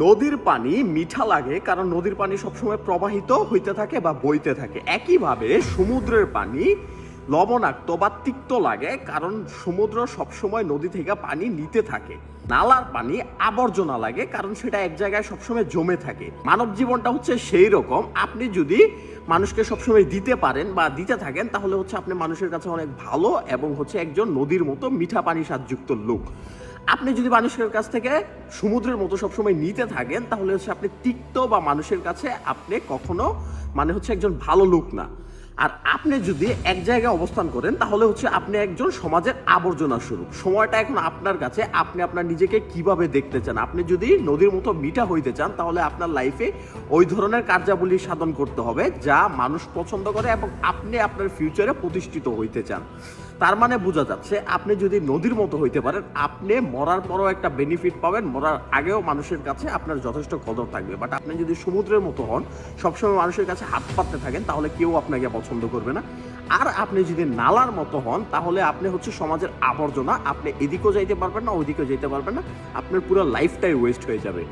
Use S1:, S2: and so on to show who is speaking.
S1: নদীর পানি মিঠা লাগে কারণ নদীর পানি সবসময় প্রবাহিত হইতে থাকে বা বইতে থাকে। একইভাবে সমুদ্রের পানি লবণাক্ত বা তিক্ত লাগে কারণ সমুদ্র সবসময় নদী থেকে পানি নিতে থাকে। নালার পানি আবর্জনা লাগে কারণ সেটা এক জায়গায় সবসময় জমে থাকে। মানব জীবনটা হচ্ছে সেই রকম, আপনি যদি মানুষকে সবসময় দিতে পারেন বা দিতে থাকেন তাহলে হচ্ছে আপনি মানুষের কাছে অনেক ভালো এবং হচ্ছে একজন নদীর মতো মিঠা পানি স্বাদযুক্ত লোক। আপনি যদি মানুষের কাছ থেকে সমুদ্রের মতো সবসময় নিতে থাকেন তাহলে হচ্ছে আপনি তিক্ত বা মানুষের কাছে আপনি কখনো হচ্ছে একজন ভালো লোক না। আর আপনি যদি এক জায়গায় অবস্থান করেন তাহলে হচ্ছে আপনি একজন সমাজের আবর্জনা স্বরূপ। সময়টা এখন আপনার কাছে, আপনি আপনার নিজেকে কিভাবে দেখতে চান। আপনি যদি নদীর মতো মিঠা হইতে চান তাহলে আপনার লাইফে ওই ধরনের কার্যাবলী সাধন করতে হবে যা মানুষ পছন্দ করে এবং আপনি আপনার ফিউচারে প্রতিষ্ঠিত হইতে চান। তার মানে বোঝা যাচ্ছে আপনি যদি নদীর মতো হইতে পারেন আপনি মরার পরও একটা বেনিফিট পাবেন, মরার আগেও মানুষের কাছে আপনার যথেষ্ট কদর থাকবে। বাট আপনি যদি সমুদ্রের মতো হন, সবসময় মানুষের কাছে হাত পাততে থাকেন, তাহলে কেউ আপনাকে পছন্দ করবে না। আর আপনি যদি নালার মতো হন তাহলে আপনি হচ্ছে সমাজের আবর্জনা, আপনি এদিকেও যাইতে পারবেন না ওইদিকেও যাইতে পারবেন না, আপনার পুরো লাইফটাই ওয়েস্ট হয়ে যাবে।